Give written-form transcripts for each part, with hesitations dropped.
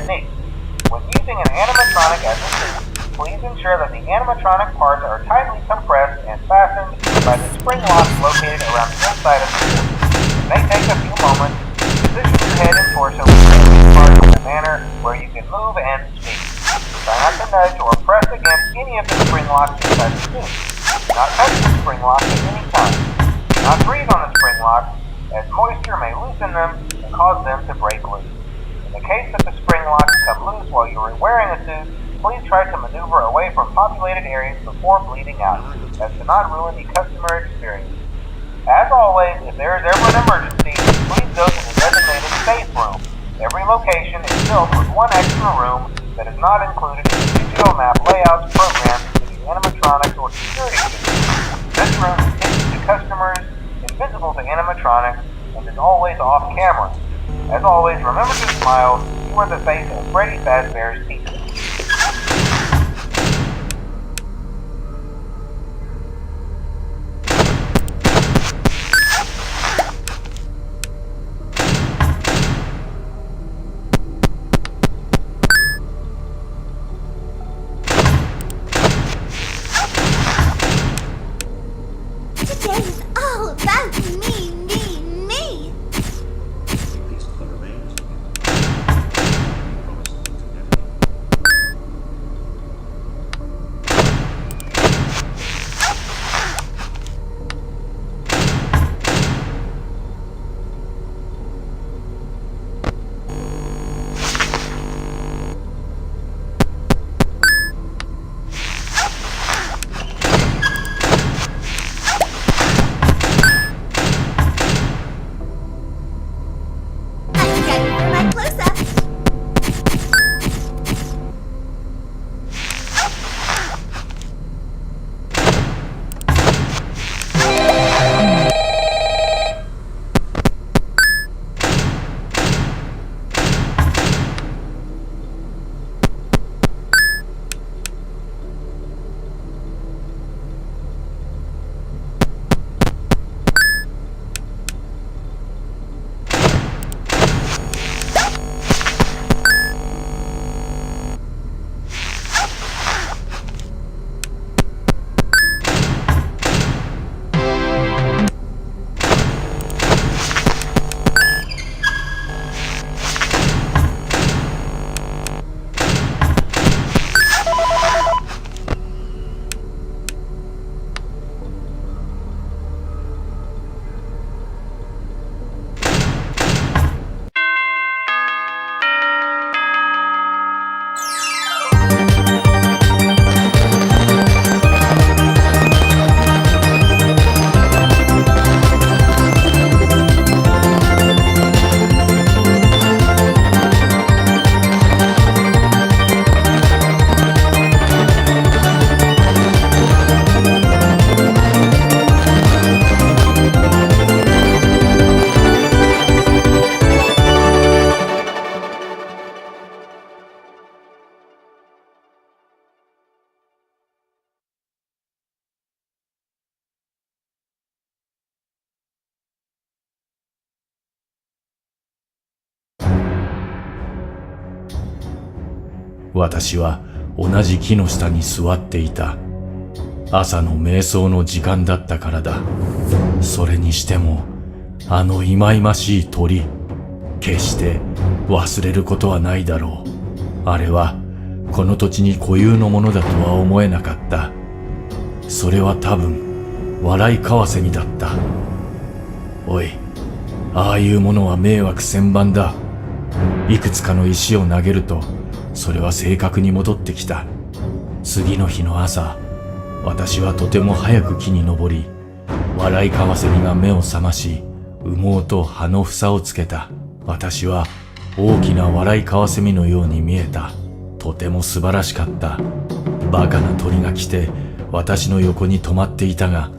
technique. When using an animatronic as a suit, please ensure that the animatronic parts are tightly compressed and fastened by the spring locks located around the inside of the suit. It may take a few moments. Position your head and torso within these parts in a manner where you can move and speak. Try not to nudge or press against any of the spring locks inside the suit. Do not touch the spring locks at any time. Do not breathe on the spring locks, as moisture may loosen them and cause them to break loose. In the case that the spring locks come loose while you are wearing a suit, please try to maneuver away from populated areas before bleeding out, as to not ruin the customer experience. As always, if there is ever an emergency, please go to the designated safe room. Every location is built with one extra room that is not included in the digital map layouts programmed to the animatronics or security systems. This room is hidden to customers, invisible to animatronics, and is always off camera. As always, remember to smile. You are the face of Freddy Fazbear's Pizza. Today is all about me, me, me.私は同じ木の下に座っていた。朝の瞑想の時間だったからだ。それにしても、あの忌々しい鳥、決して忘れることはないだろう。あれはこの土地に固有のものだとは思えなかった。それは多分笑いカワセミだった。おい、ああいうものは迷惑千万だ。いくつかの石を投げるとそれは正確に戻ってきた。次の日の朝、私はとても早く木に登り、笑いカワセミが目を覚まし、羽毛と葉の房をつけた。私は大きな笑いカワセミのように見えた。とても素晴らしかった。バカな鳥が来て私の横に止まっていたが、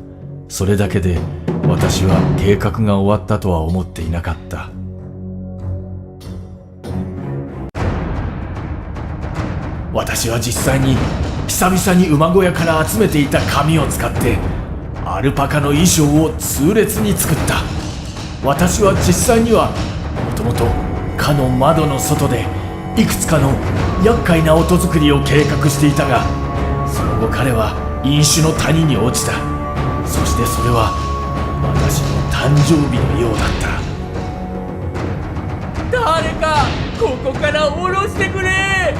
それだけで私は計画が終わったとは思っていなかった。私は実際に久々に馬小屋から集めていた紙を使ってアルパカの衣装を痛烈に作った。私は実際にはもともとかの窓の外でいくつかの厄介な音作りを計画していたが、その後彼は飲酒の谷に落ちた。そしてそれは私の誕生日のようだった。誰かここから降ろしてくれ。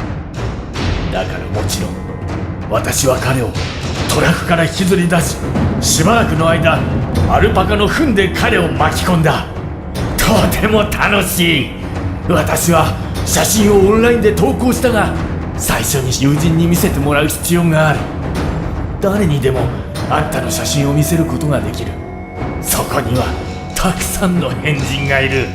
だからもちろん私は彼をトラックから引きずり出し、しばらくの間アルパカの糞で彼を巻き込んだ。とても楽しい。私は写真をオンラインで投稿したが、最初に友人に見せてもらう必要がある。誰にでもあんたの写真を見せることができる。そこにはたくさんの変人がいる。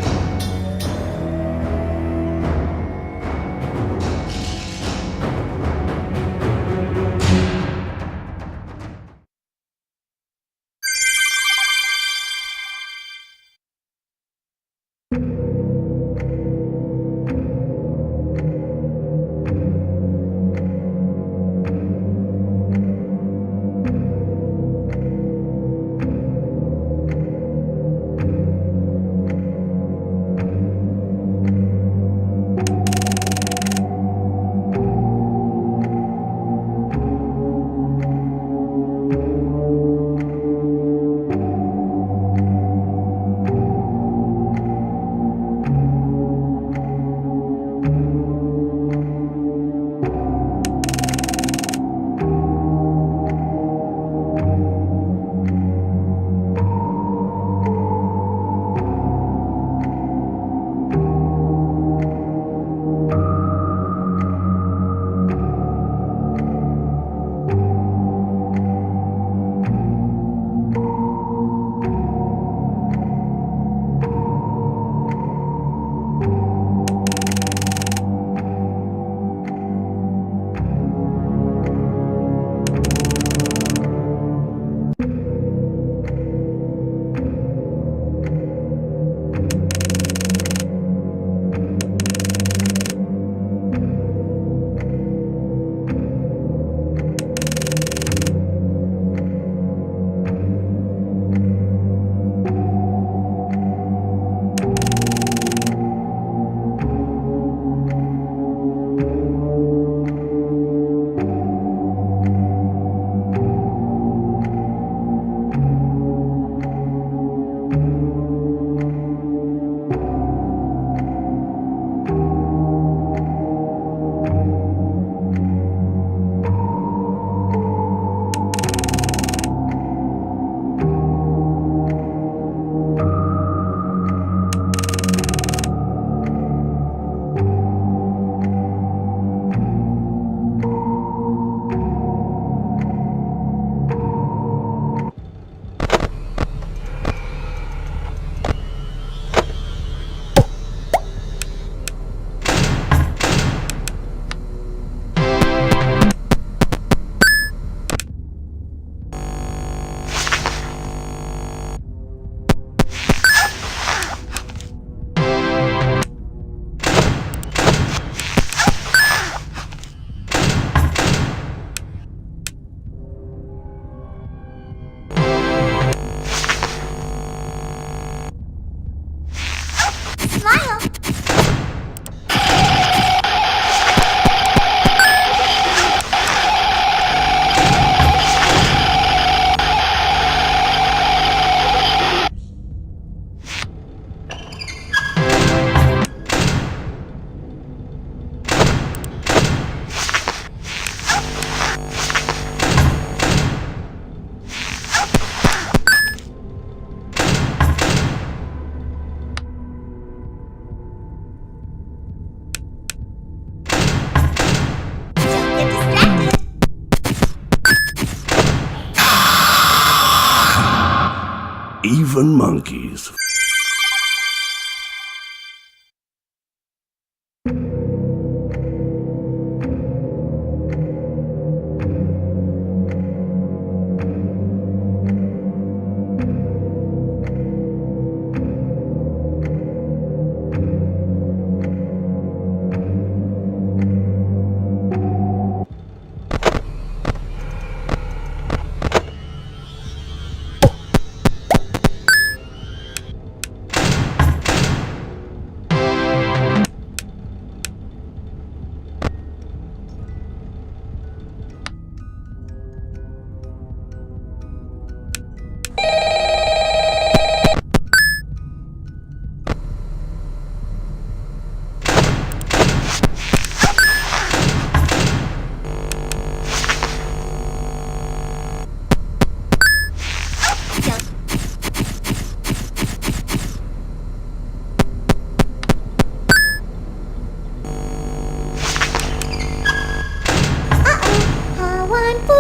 Even monkeys.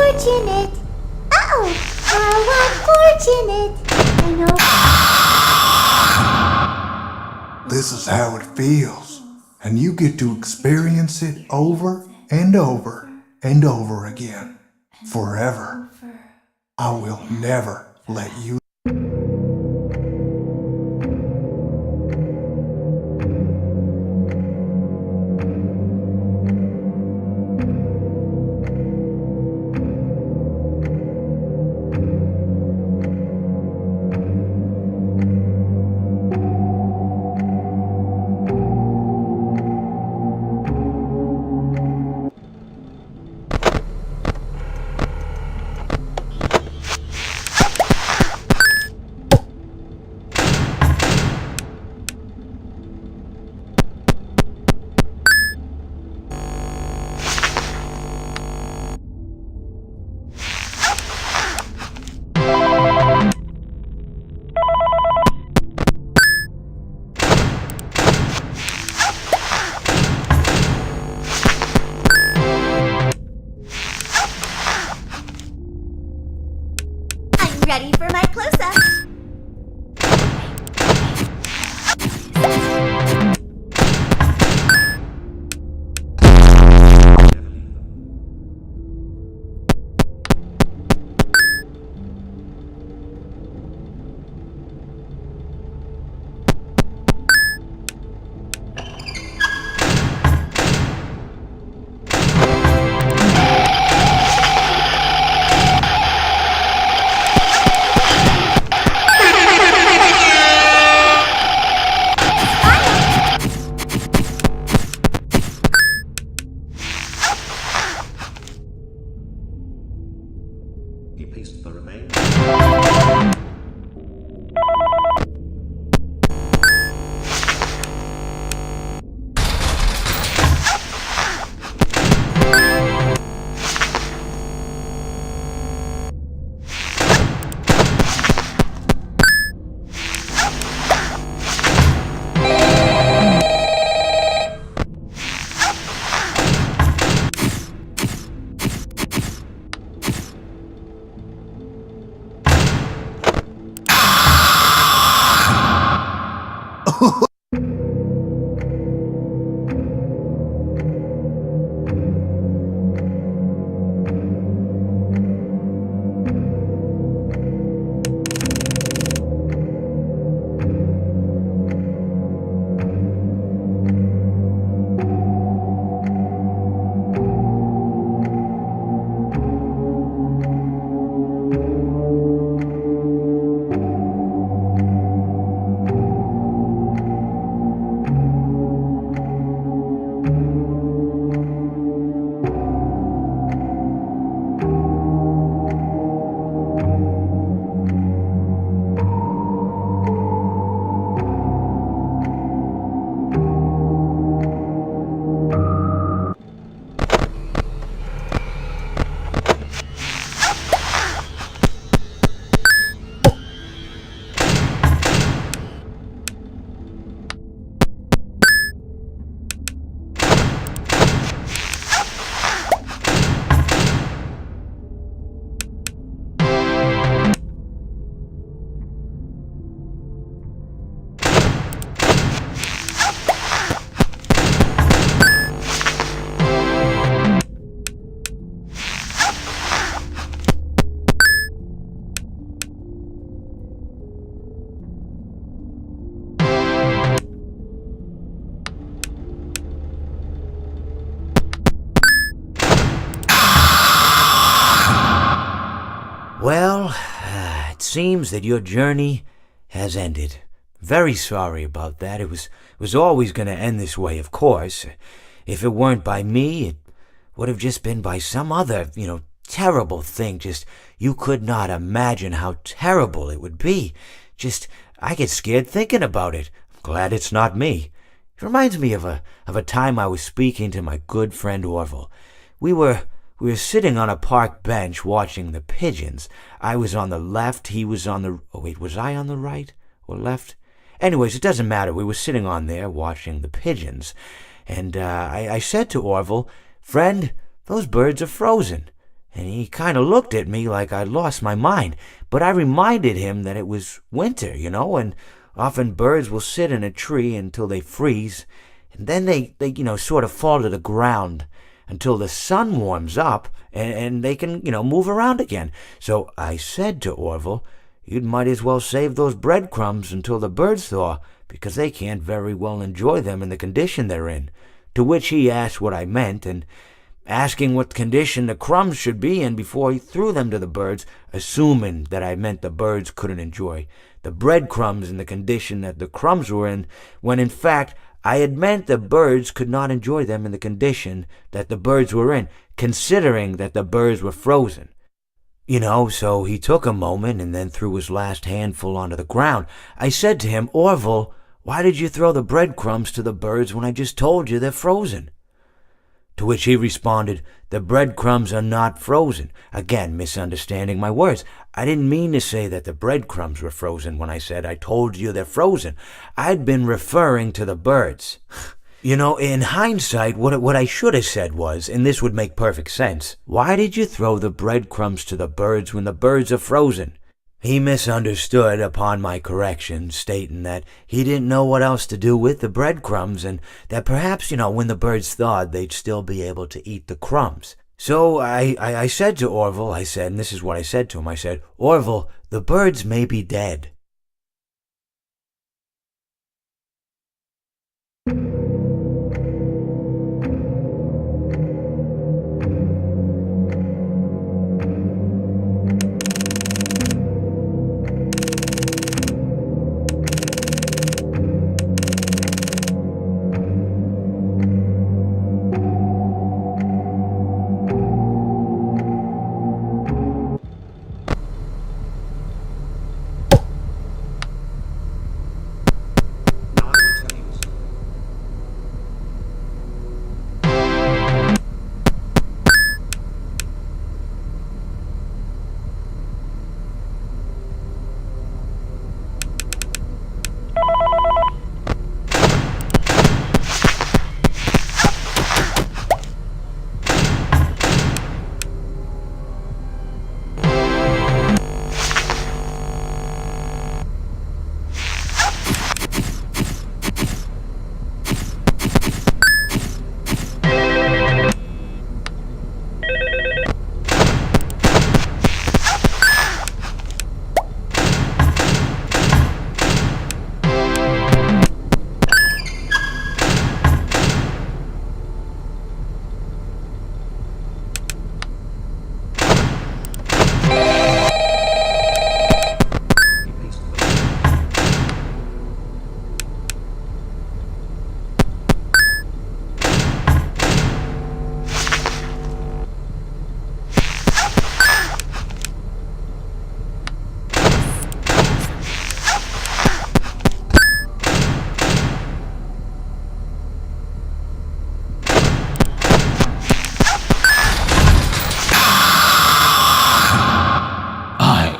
fortunate. Oh, how unfortunate. I know. This is how it feels, and you get to experience it over and over and over again, forever. I will never let you. I'm ready for my close-up. You paste the remains. Well, it seems that your journey has ended. Very sorry about that. It was always going to end this way, of course. If it weren't by me, it would have just been by some other, terrible thing. Just, you could not imagine how terrible it would be. Just, I get scared thinking about it. I'm glad it's not me. It reminds me of a time I was speaking to my good friend Orville. We were sitting on a park bench watching the pigeons. I was on the left, he was on the... Oh, wait, was I on the right or left? Anyways, it doesn't matter. We were sitting on there watching the pigeons. And I said to Orville, "Friend, those birds are frozen." and he kind of looked at me like I'd lost my mind. But I reminded him that it was winter, and often birds will sit in a tree until they freeze, and then they sort of fall to the ground until the sun warms up and they can, move around again. So I said to Orville, "You might as well save those breadcrumbs until the birds thaw, because they can't very well enjoy them in the condition they're in." To which he asked what I meant, and asking what condition the crumbs should be in before he threw them to the birds, assuming that I meant the birds couldn't enjoy the breadcrumbs in the condition that the crumbs were in, when in fact I had meant the birds could not enjoy them in the condition that the birds were in, considering that the birds were frozen. So he took a moment and then threw his last handful onto the ground. I said to him, "Orville, why did you throw the breadcrumbs to the birds when I just told you they're frozen?" To which he responded, "The breadcrumbs are not frozen." Again, misunderstanding my words. I didn't mean to say that the breadcrumbs were frozen when I said I told you they're frozen. I'd been referring to the birds. In hindsight, what I should have said was, and this would make perfect sense, "Why did you throw the breadcrumbs to the birds when the birds are frozen?" He misunderstood upon my correction, stating that he didn't know what else to do with the breadcrumbs, and that perhaps, when the birds thawed, they'd still be able to eat the crumbs. So I said to Orville, and this is what I said to him, I said, "Orville, the birds may be dead."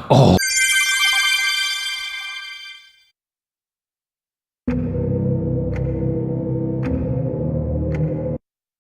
Oh.